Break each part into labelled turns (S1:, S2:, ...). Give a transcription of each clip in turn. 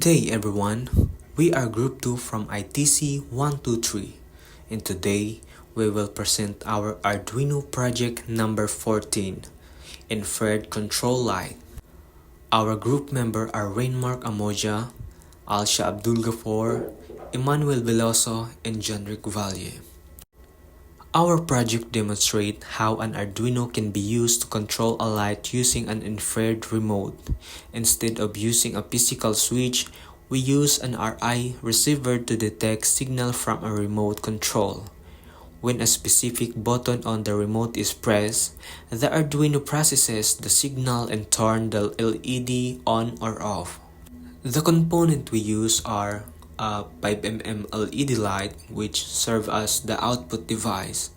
S1: day everyone, we are Group 2 from ITC 123 and today we will present our Arduino project number 14, Infrared Control Light. Our group member are Rainmark Amoja, Alsha Abdul Ghafor, Emmanuel Veloso, and John-Rick Valle. Our project demonstrates how an Arduino can be used to control a light using an infrared remote. Instead of using a physical switch, we use an RI receiver to detect signal from a remote control. When a specific button on the remote is pressed, the Arduino processes the signal and turns the LED on or off. The components we use are a 5mm LED light which serves as the output device,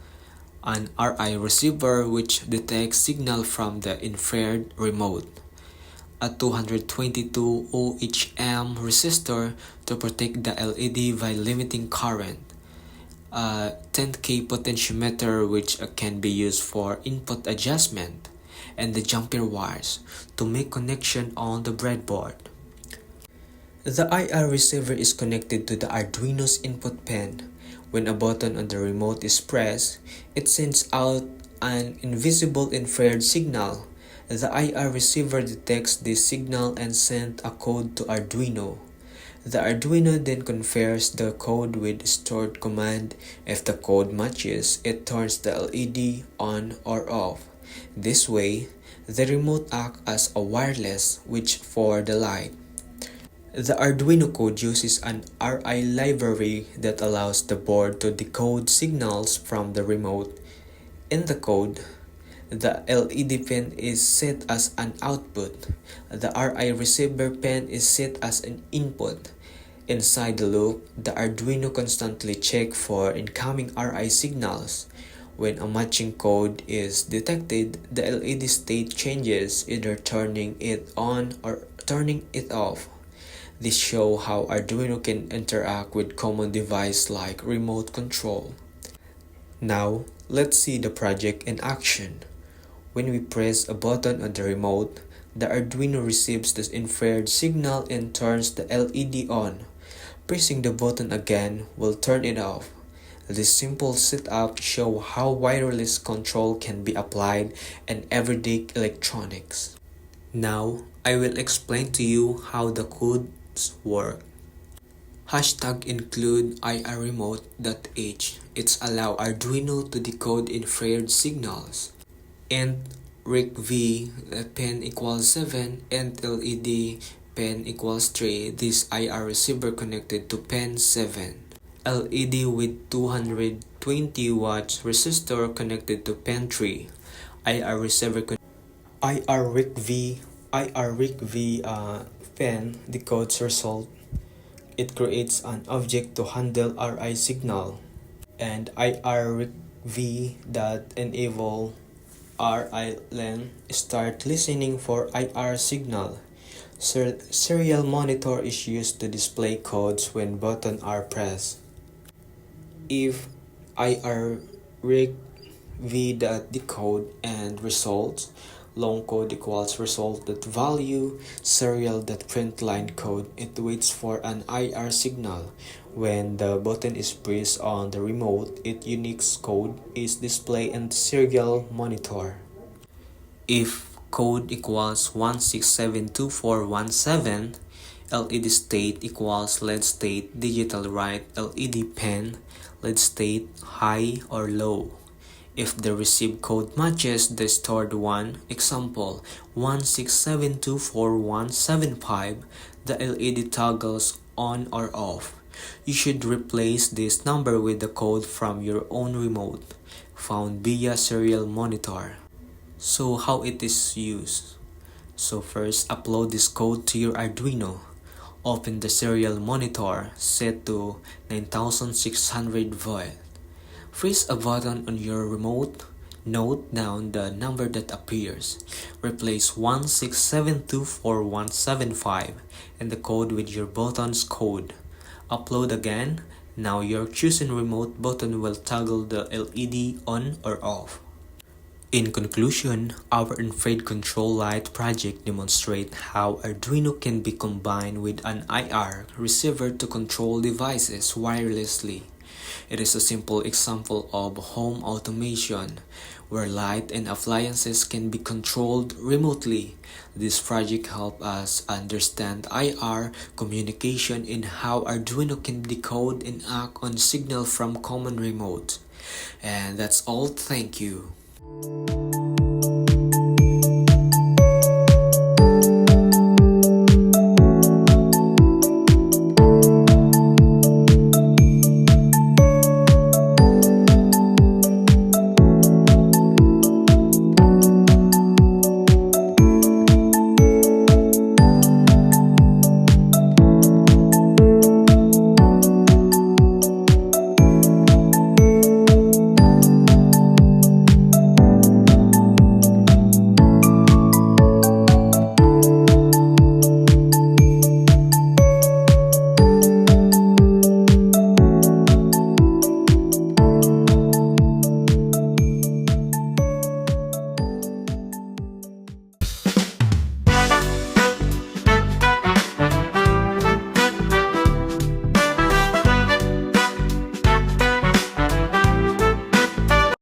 S1: an RI receiver which detects signal from the infrared remote, a 222 ohm resistor to protect the LED by limiting current, a 10K potentiometer which can be used for input adjustment, and the jumper wires to make connection on the breadboard. The IR receiver is connected to the Arduino's input pin. When a button on the remote is pressed, it sends out an invisible infrared signal. The IR receiver detects this signal and sends a code to Arduino. The Arduino then confers the code with stored command. If the code matches, it turns the LED on or off. This way, the remote acts as a wireless switch for the light. The Arduino code uses an RI library that allows the board to decode signals from the remote. In the code, the LED pin is set as an output. The RI receiver pin is set as an input. Inside the loop, the Arduino constantly checks for incoming RI signals. When a matching code is detected, the LED state changes, either turning it on or turning it off. This shows how Arduino can interact with common devices like remote control. Now, let's see the project in action. When we press a button on the remote, the Arduino receives the infrared signal and turns the LED on. Pressing the button again will turn it off. This simple setup shows how wireless control can be applied in everyday electronics. Now, I will explain to you how the codes work. Hashtag include irremote.h. It's allow Arduino to decode infrared signals. Int RIC-V pin equals 7, int LED pin equals 3. This IR receiver connected to pin 7. LED with 220 watts resistor connected to pin 3. IR receiver IR RIC-V pin decodes result. It creates an object to handle RI signal, and IR RIC-V that enable RI len start listening for IR signal. Serial monitor is used to display codes when buttons are pressed. If IR RIC-V that decode and results, long code equals result that value, serial that print line code. It waits for an IR signal. When the button is pressed on the remote, its unique code is displayed in the serial monitor. If code equals 1672417, LED state equals LED state digital write LED pin, LED state high or low. If the received code matches the stored one, example 1672417, the LED toggles on or off. You should replace this number with the code from your own remote, found via serial monitor. So how it is used? So first, upload this code to your Arduino. Open the serial monitor set to 9600 volt. Press a button on your remote. Note down the number that appears. Replace 1672417 and the code with your button's code. Upload again. Now your chosen remote button will toggle the LED on or off. In conclusion, our infrared control light project demonstrates how Arduino can be combined with an IR receiver to control devices wirelessly. It is a simple example of home automation, where light and appliances can be controlled remotely. This project helps us understand IR communication and how Arduino can decode and act on signal from common remote. And that's all. Thank you.